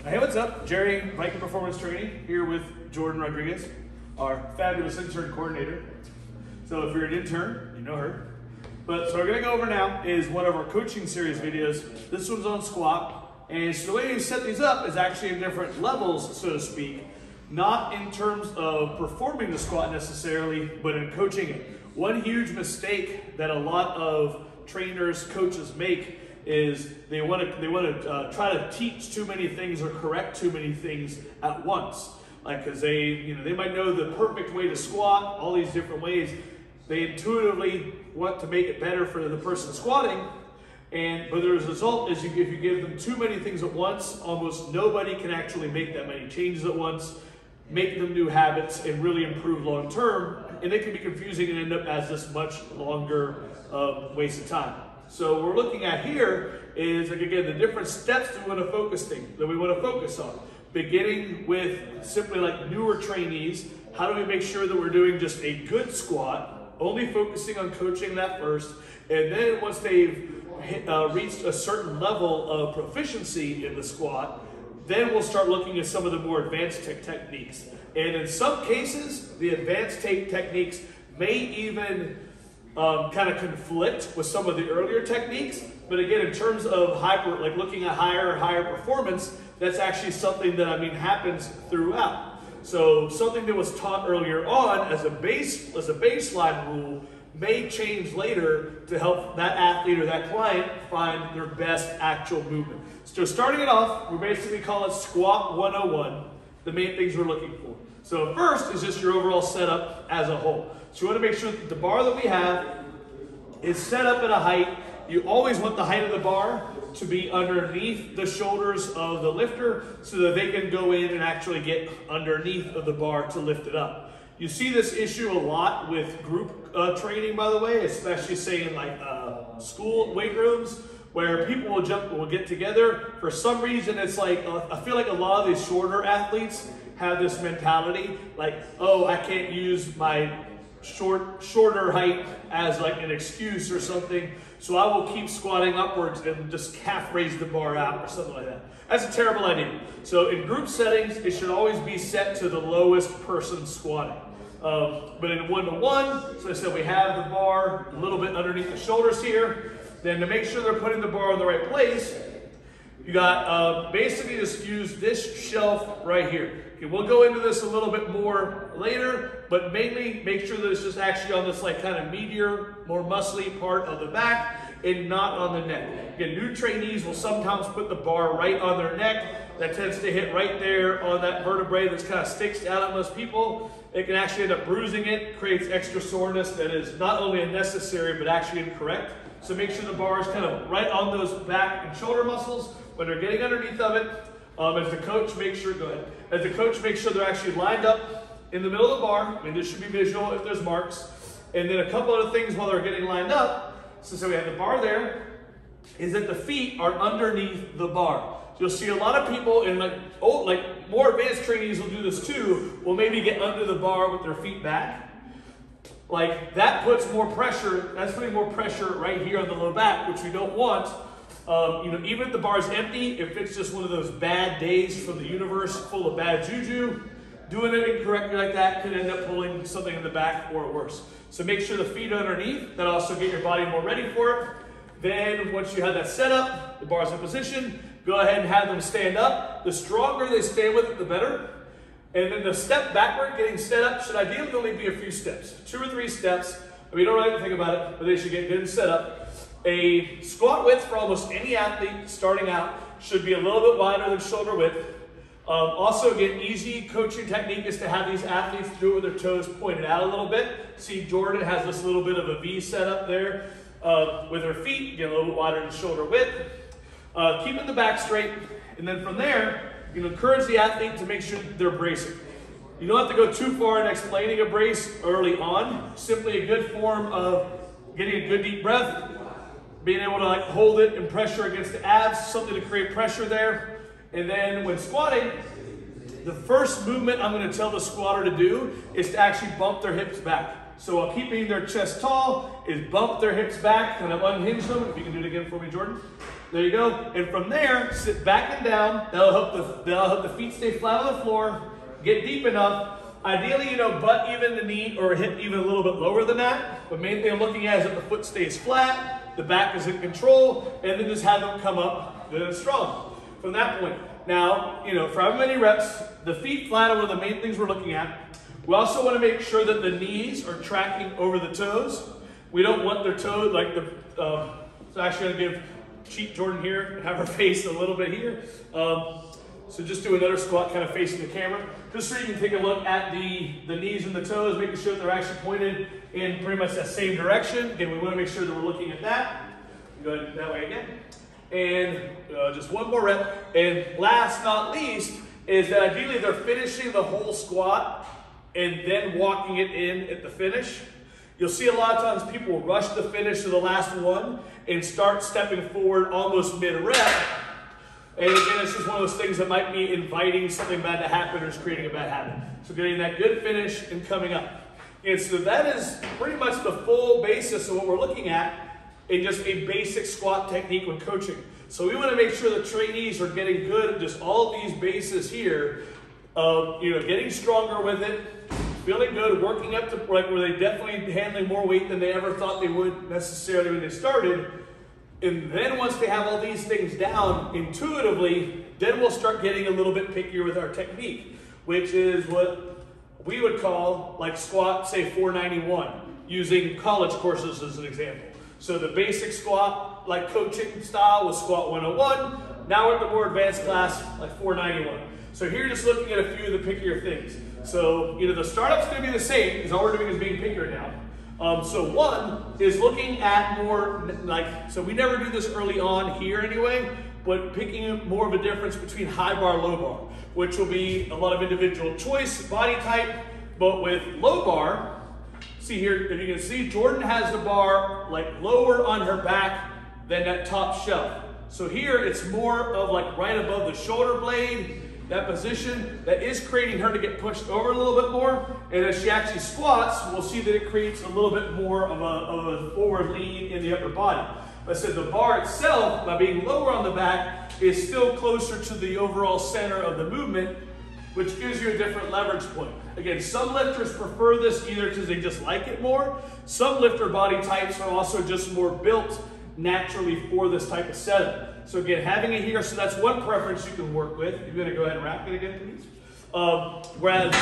Hey, what's up? Jerry, Viking Performance Training, here with Jordan Rodriguez, our fabulous intern coordinator. So if you're an intern, you know her. So we're gonna go over now is one of our coaching series videos. This one's on squat. And so the way you set these up is actually in different levels, so to speak, not in terms of performing the squat necessarily, but in coaching it. One huge mistake that a lot of trainers, coaches make is they want to try to teach too many things or correct too many things at once. Like, because they might know the perfect way to squat, all these different ways. They intuitively want to make it better for the person squatting, but the result is if you give them too many things at once, almost nobody can actually make that many changes at once, make them new habits, and really improve long term. And it can be confusing and end up as this much longer waste of time. So what we're looking at here is, like, again, the different steps that we want to focus on. Beginning with simply like newer trainees, how do we make sure that we're doing just a good squat, only focusing on coaching that first, and then once they've reached a certain level of proficiency in the squat, then we'll start looking at some of the more advanced techniques. And in some cases, the advanced techniques may even kind of conflict with some of the earlier techniques, but again, in terms of looking at higher performance, that's actually something that happens throughout. So something that was taught earlier on as a baseline rule may change later to help that athlete or that client find their best actual movement. So starting it off, we basically call it Squat 101, the main things we're looking for. So first is just your overall setup as a whole. So you want to make sure that the bar that we have is set up at a height. You always want the height of the bar to be underneath the shoulders of the lifter so that they can go in and actually get underneath of the bar to lift it up. You see this issue a lot with group training, by the way, especially say in like school weight rooms, where people will get together. For some reason, it's like, I feel like a lot of these shorter athletes have this mentality, like, oh, I can't use my shorter height as like an excuse or something, so I will keep squatting upwards and just calf raise the bar out or something like that. That's a terrible idea. So in group settings, it should always be set to the lowest person squatting. But in one-to-one, so I said we have the bar a little bit underneath the shoulders here. Then to make sure they're putting the bar in the right place, you got basically just use this shelf right here. Okay, we'll go into this a little bit more later, but mainly make sure that it's just actually on this like kind of meatier, more muscly part of the back and not on the neck. Again, new trainees will sometimes put the bar right on their neck. That tends to hit right there on that vertebrae that kind of sticks out on most people. It can actually end up bruising it, creates extra soreness that is not only unnecessary but actually incorrect. So make sure the bar is kind of right on those back and shoulder muscles when they're getting underneath of it. As the coach, make sure they're actually lined up in the middle of the bar. This should be visual if there's marks. And then a couple other things while they're getting lined up. So we have the bar there, is that the feet are underneath the bar. You'll see a lot of people in more advanced trainees will do this too, will maybe get under the bar with their feet back. Like that puts more pressure, that's putting more pressure right here on the low back, which we don't want. Even if the bar is empty, if it's just one of those bad days from the universe full of bad juju, doing it incorrectly like that could end up pulling something in the back or worse. So make sure the feet are underneath. That'll also get your body more ready for it. Then once you have that set up, the bar's in position, go ahead and have them stand up. The stronger they stand with it, the better. And then the step backward, getting set up, should ideally only be a few steps, 2 or 3 steps. You don't really have to think about it, but they should get good and set up. A squat width for almost any athlete starting out should be a little bit wider than shoulder width. Also, again, easy coaching technique is to have these athletes do it with their toes pointed out a little bit. See, Jordan has this little bit of a V set up there with her feet, get a little bit wider than shoulder width. Keeping the back straight, and then from there, you encourage the athlete to make sure they're bracing. You don't have to go too far in explaining a brace early on. Simply a good form of getting a good deep breath, being able to hold it and pressure against the abs, something to create pressure there. And then when squatting, the first movement I'm going to tell the squatter to do is to actually bump their hips back. So while keeping their chest tall, is bump their hips back, kind of unhinge them. If you can do it again for me, Jordan. There you go. And from there, sit back and down. That'll help the feet stay flat on the floor. Get deep enough. Ideally, butt even the knee or hip even a little bit lower than that. But main thing I'm looking at is that the foot stays flat, the back is in control, and then just have them come up good and strong. From that point, now, for how many reps, the feet flat are one of the main things we're looking at. We also want to make sure that the knees are tracking over the toes. We don't want their toes like so actually I'm going to cheat Jordan here and have her face a little bit here. So just do another squat kind of facing the camera, just so you can take a look at the knees and the toes, making sure that they're actually pointed in pretty much that same direction. Again, we want to make sure that we're looking at that. Go ahead that way again. And just one more rep. And last not least is that ideally they're finishing the whole squat and then walking it in at the finish. You'll see a lot of times people rush the finish to the last one and start stepping forward almost mid-rep. And again, it's just one of those things that might be inviting something bad to happen or just creating a bad habit. So getting that good finish and coming up. And so that is pretty much the full basis of what we're looking at in just a basic squat technique when coaching. So we want to make sure the trainees are getting good at just all of these bases here of, getting stronger with it, feeling good, working up to like where they definitely handling more weight than they ever thought they would necessarily when they started. And then once they have all these things down intuitively, then we'll start getting a little bit pickier with our technique, which is what we would call like squat, say 491, using college courses as an example. So the basic squat, like coaching style, was squat 101. Now we're at the more advanced class, like 491. So here, just looking at a few of the pickier things. So, the startup's going to be the same, because all we're doing is being pickier now. So one is looking at more, so we never do this early on here anyway, but picking more of a difference between high bar, low bar, which will be a lot of individual choice, body type, but with low bar, see here, if you can see, Jordan has the bar like lower on her back than that top shelf. So here it's more of like right above the shoulder blade, that position that is creating her to get pushed over a little bit more. And as she actually squats, we'll see that it creates a little bit more of a forward lean in the upper body. But I said the bar itself, by being lower on the back, is still closer to the overall center of the movement, which gives you a different leverage point. Again, some lifters prefer this either because they just like it more. Some lifter body types are also just more built naturally for this type of setup. So again, having it here, so that's one preference you can work with. You're gonna go ahead and rack it again, please. Whereas,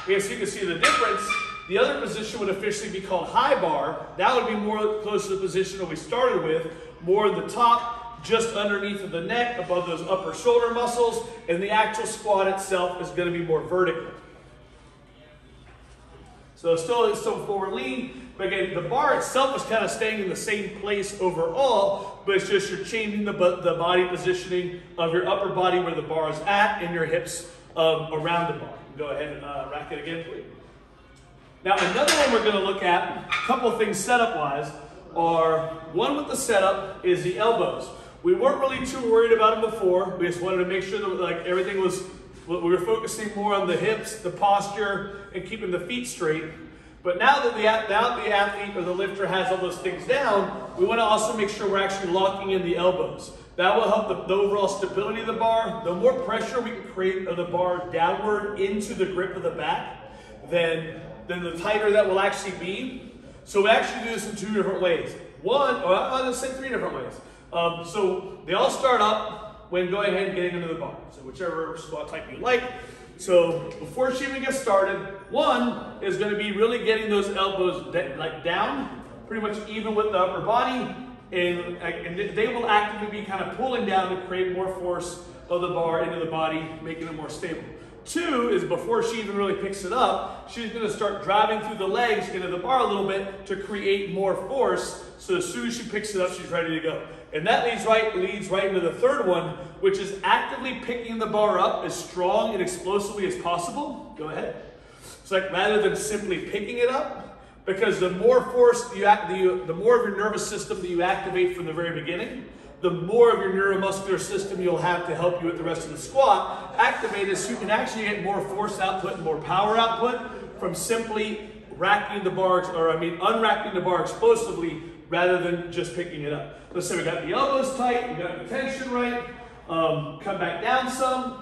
so you can see the difference, the other position would officially be called high bar. That would be more close to the position that we started with, more in the top, just underneath of the neck, above those upper shoulder muscles, and the actual squat itself is gonna be more vertical. So it's still forward lean, but again, the bar itself is kind of staying in the same place overall, but it's just you're changing the body positioning of your upper body where the bar is at and your hips around the bar. Go ahead and rack it again, please. Now, another one we're going to look at, a couple of things setup-wise, are one with the setup is the elbows. We weren't really too worried about them before. We just wanted to make sure that like everything was, we were focusing more on the hips, the posture, and keeping the feet straight. But now that the athlete or the lifter has all those things down, we want to also make sure we're actually locking in the elbows. That will help the overall stability of the bar. The more pressure we can create of the bar downward into the grip of the back, then the tighter that will actually be. So we actually do this in two different ways. One, or I'll just say three different ways. So they all start up when going ahead and getting into the bar. So whichever squat type you like. So before she even gets started, one is going to be really getting those elbows down, pretty much even with the upper body, and they will actively be kind of pulling down to create more force of the bar into the body, making it more stable. Two is before she even really picks it up, she's going to start driving through the legs into the bar a little bit to create more force, so as soon as she picks it up, she's ready to go. And that leads right into the third one, which is actively picking the bar up as strong and explosively as possible. Go ahead. It's like rather than simply picking it up, because the more force the more of your nervous system that you activate from the very beginning, the more of your neuromuscular system you'll have to help you with the rest of the squat activated, so you can actually get more force output and more power output from simply racking the bar, unracking the bar explosively rather than just picking it up. Let's say we got the elbows tight, we got the tension right, come back down some.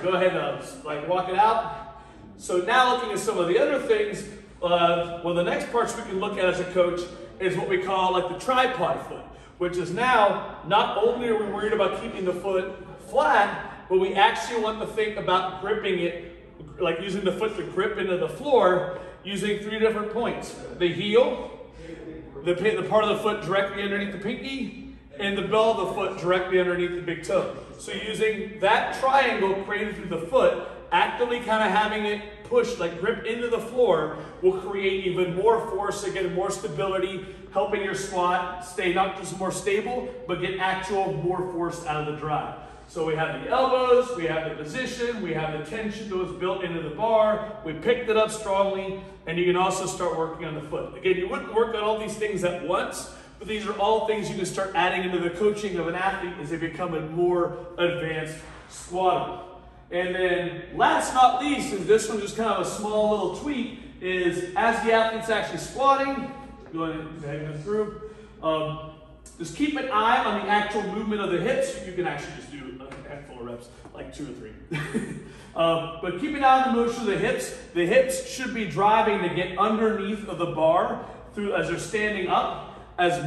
Go ahead and like walk it out. So now looking at some of the other things, one of the next parts we can look at as a coach is what we call like the tripod foot, which is now not only are we worried about keeping the foot flat, but we actually want to think about gripping it, like using the foot to grip into the floor using 3 different points. The heel, the part of the foot directly underneath the pinky, and the ball of the foot directly underneath the big toe. So using that triangle created through the foot, actively kind of having it push, like grip into the floor, will create even more force, again, more stability, helping your squat stay not just more stable, but get actual more force out of the drive. So we have the elbows, we have the position, we have the tension that was built into the bar, we picked it up strongly, and you can also start working on the foot. Again, you wouldn't work on all these things at once, but these are all things you can start adding into the coaching of an athlete as they become a more advanced squatter. And then last but not least, and this one's just kind of a small little tweak, is as the athlete's actually squatting, go ahead and go through, just keep an eye on the actual movement of the hips. You can actually just do a handful of reps, like 2 or 3. But keep an eye on the motion of the hips. The hips should be driving to get underneath of the bar through as they're standing up as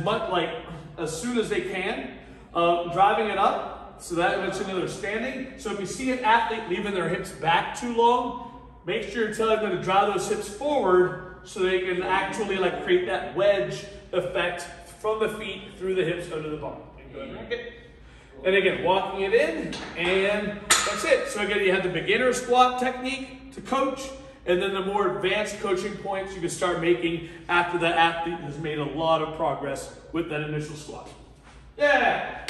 soon as they can, driving it up so that eventually they're standing. So if you see an athlete leaving their hips back too long, make sure you're telling them to drive those hips forward so they can actually like create that wedge effect from the feet through the hips under the bar. And again, walking it in, and that's it. So again, you have the beginner squat technique to coach, and then the more advanced coaching points you can start making after that athlete has made a lot of progress with that initial squat. Yeah.